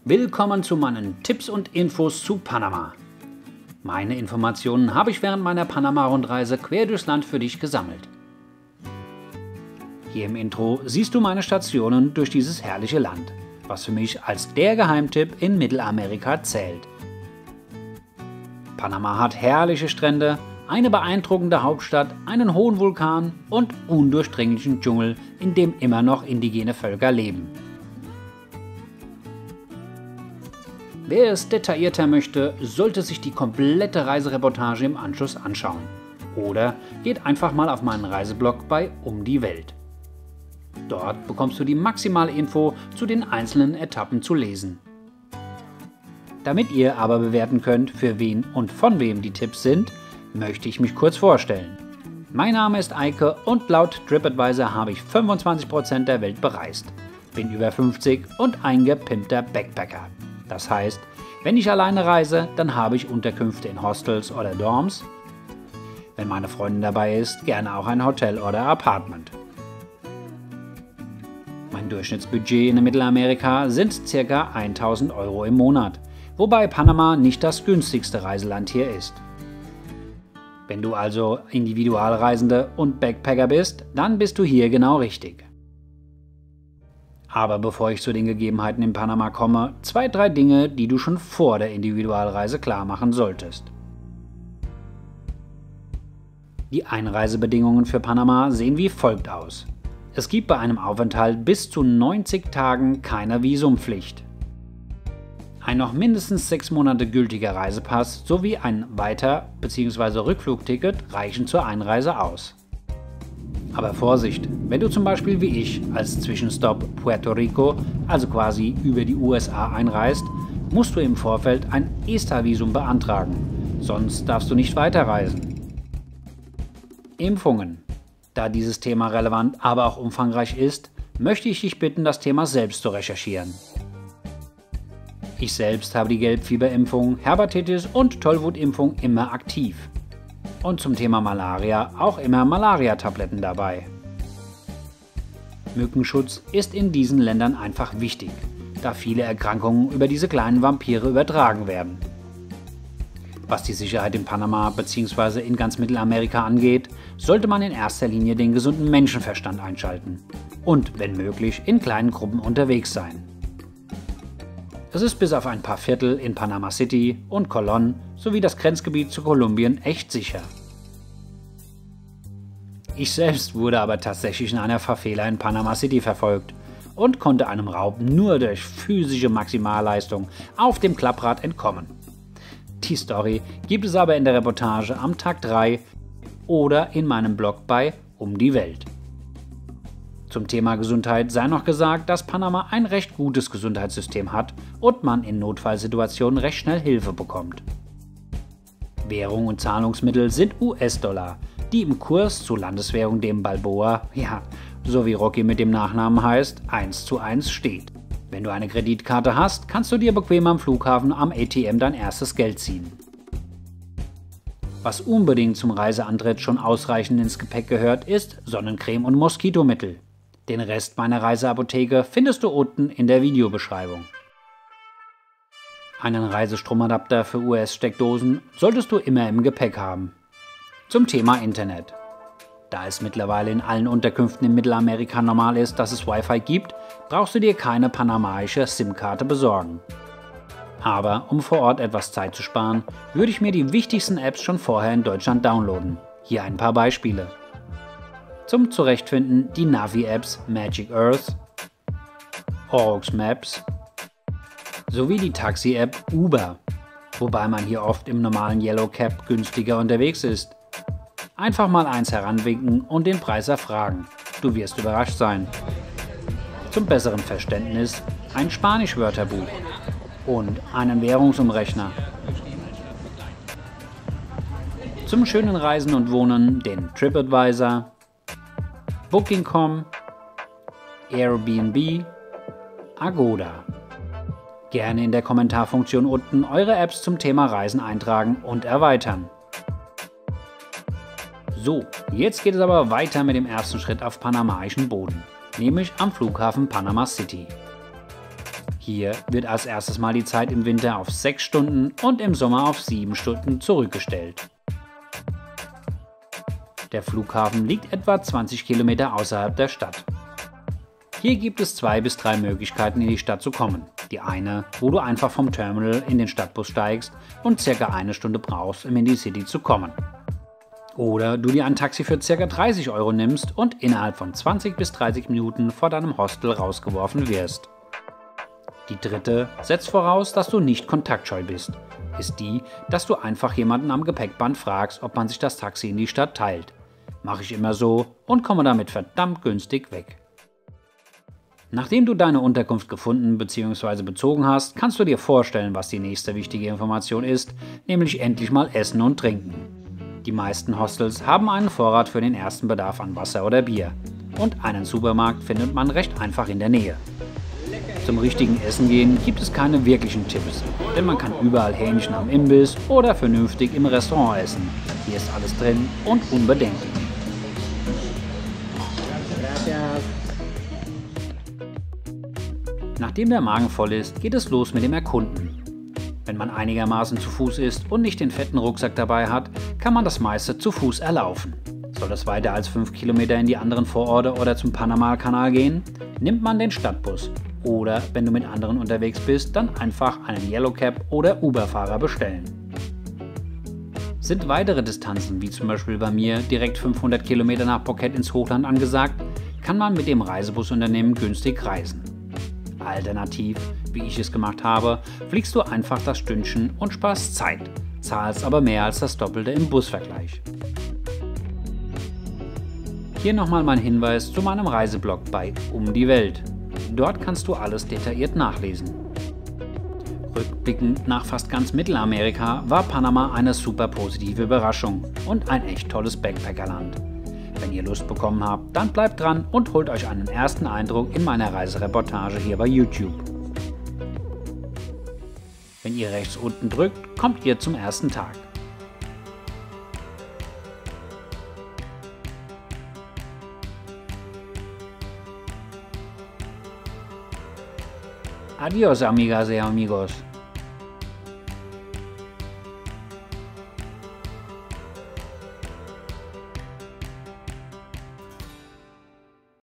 Willkommen zu meinen Tipps und Infos zu Panama. Meine Informationen habe ich während meiner Panama-Rundreise quer durchs Land für dich gesammelt. Hier im Intro siehst du meine Stationen durch dieses herrliche Land, was für mich als der Geheimtipp in Mittelamerika zählt. Panama hat herrliche Strände, eine beeindruckende Hauptstadt, einen hohen Vulkan und undurchdringlichen Dschungel, in dem immer noch indigene Völker leben. Wer es detaillierter möchte, sollte sich die komplette Reisereportage im Anschluss anschauen. Oder geht einfach mal auf meinen Reiseblog bei Um die Welt. Dort bekommst du die maximale Info zu den einzelnen Etappen zu lesen. Damit ihr aber bewerten könnt, für wen und von wem die Tipps sind, möchte ich mich kurz vorstellen. Mein Name ist Eike und laut TripAdvisor habe ich 25% der Welt bereist, bin über 50 und ein gepimpter Backpacker. Das heißt, wenn ich alleine reise, dann habe ich Unterkünfte in Hostels oder Dorms. Wenn meine Freundin dabei ist, gerne auch ein Hotel oder Apartment. Mein Durchschnittsbudget in Mittelamerika sind ca. 1000 € im Monat, wobei Panama nicht das günstigste Reiseland hier ist. Wenn du also Individualreisende und Backpacker bist, dann bist du hier genau richtig. Aber bevor ich zu den Gegebenheiten in Panama komme, 2-3 Dinge, die du schon vor der Individualreise klar machen solltest. Die Einreisebedingungen für Panama sehen wie folgt aus. Es gibt bei einem Aufenthalt bis zu 90 Tagen keine Visumpflicht. Ein noch mindestens 6 Monate gültiger Reisepass sowie ein Weiter- bzw. Rückflugticket reichen zur Einreise aus. Aber Vorsicht, wenn du zum Beispiel wie ich als Zwischenstopp Puerto Rico, also quasi über die USA einreist, musst du im Vorfeld ein ESTA-Visum beantragen, sonst darfst du nicht weiterreisen. Impfungen. Da dieses Thema relevant, aber auch umfangreich ist, möchte ich dich bitten, das Thema selbst zu recherchieren. Ich selbst habe die Gelbfieberimpfung, Hepatitis und Tollwutimpfung immer aktiv. Und zum Thema Malaria auch immer Malaria-Tabletten dabei. Mückenschutz ist in diesen Ländern einfach wichtig, da viele Erkrankungen über diese kleinen Vampire übertragen werden. Was die Sicherheit in Panama bzw. in ganz Mittelamerika angeht, sollte man in erster Linie den gesunden Menschenverstand einschalten und, wenn möglich, in kleinen Gruppen unterwegs sein. Es ist bis auf ein paar Viertel in Panama City und Colón sowie das Grenzgebiet zu Kolumbien echt sicher. Ich selbst wurde aber tatsächlich in einer Favela in Panama City verfolgt und konnte einem Raub nur durch physische Maximalleistung auf dem Klapprad entkommen. Die Story gibt es aber in der Reportage am Tag 3 oder in meinem Blog bei Um die Welt. Zum Thema Gesundheit sei noch gesagt, dass Panama ein recht gutes Gesundheitssystem hat und man in Notfallsituationen recht schnell Hilfe bekommt. Währung und Zahlungsmittel sind US-Dollar, die im Kurs zur Landeswährung dem Balboa, ja, so wie Rocky mit dem Nachnamen heißt, 1:1 steht. Wenn du eine Kreditkarte hast, kannst du dir bequem am Flughafen am ATM dein erstes Geld ziehen. Was unbedingt zum Reiseantritt schon ausreichend ins Gepäck gehört, ist Sonnencreme und Moskitomittel. Den Rest meiner Reiseapotheke findest du unten in der Videobeschreibung. Einen Reisestromadapter für US-Steckdosen solltest du immer im Gepäck haben. Zum Thema Internet. Da es mittlerweile in allen Unterkünften in Mittelamerika normal ist, dass es Wi-Fi gibt, brauchst du dir keine panamaische SIM-Karte besorgen. Aber um vor Ort etwas Zeit zu sparen, würde ich mir die wichtigsten Apps schon vorher in Deutschland downloaden. Hier ein paar Beispiele. Zum Zurechtfinden die Navi-Apps Magic Earth, Orox Maps sowie die Taxi-App Uber, wobei man hier oft im normalen Yellow Cab günstiger unterwegs ist. Einfach mal eins heranwinken und den Preis erfragen. Du wirst überrascht sein. Zum besseren Verständnis ein Spanisch-Wörterbuch und einen Währungsumrechner. Zum schönen Reisen und Wohnen den TripAdvisor, Booking.com, Airbnb, Agoda. Gerne in der Kommentarfunktion unten eure Apps zum Thema Reisen eintragen und erweitern. So, jetzt geht es aber weiter mit dem ersten Schritt auf panamaischen Boden, nämlich am Flughafen Panama City. Hier wird als erstes mal die Zeit im Winter auf 6 Stunden und im Sommer auf 7 Stunden zurückgestellt. Der Flughafen liegt etwa 20 Kilometer außerhalb der Stadt. Hier gibt es 2 bis 3 Möglichkeiten, in die Stadt zu kommen. Die eine, wo du einfach vom Terminal in den Stadtbus steigst und ca. 1 Stunde brauchst, um in die City zu kommen. Oder du dir ein Taxi für ca. 30 € nimmst und innerhalb von 20 bis 30 Minuten vor deinem Hostel rausgeworfen wirst. Die dritte setzt voraus, dass du nicht kontaktscheu bist, ist die, dass du einfach jemanden am Gepäckband fragst, ob man sich das Taxi in die Stadt teilt. Mache ich immer so und komme damit verdammt günstig weg. Nachdem du deine Unterkunft gefunden bzw. bezogen hast, kannst du dir vorstellen, was die nächste wichtige Information ist, nämlich endlich mal Essen und Trinken. Die meisten Hostels haben einen Vorrat für den ersten Bedarf an Wasser oder Bier und einen Supermarkt findet man recht einfach in der Nähe. Zum richtigen Essen gehen gibt es keine wirklichen Tipps, denn man kann überall Hähnchen am Imbiss oder vernünftig im Restaurant essen. Hier ist alles drin und unbedenklich. Nachdem der Magen voll ist, geht es los mit dem Erkunden. Wenn man einigermaßen zu Fuß ist und nicht den fetten Rucksack dabei hat, kann man das meiste zu Fuß erlaufen. Soll es weiter als 5 Kilometer in die anderen Vororte oder zum Panama-Kanal gehen, nimmt man den Stadtbus. Oder wenn du mit anderen unterwegs bist, dann einfach einen Yellowcab oder Uber-Fahrer bestellen. Sind weitere Distanzen, wie zum Beispiel bei mir direkt 500 Kilometer nach Phuket ins Hochland angesagt, kann man mit dem Reisebusunternehmen günstig reisen. Alternativ, wie ich es gemacht habe, fliegst du einfach das Stündchen und sparst Zeit, zahlst aber mehr als das Doppelte im Busvergleich. Hier nochmal mein Hinweis zu meinem Reiseblog bei Um die Welt. Dort kannst du alles detailliert nachlesen. Rückblickend nach fast ganz Mittelamerika war Panama eine super positive Überraschung und ein echt tolles Backpackerland. Wenn ihr Lust bekommen habt, dann bleibt dran und holt euch einen ersten Eindruck in meiner Reisereportage hier bei YouTube. Wenn ihr rechts unten drückt, kommt ihr zum ersten Tag. Adiós, amigas y amigos.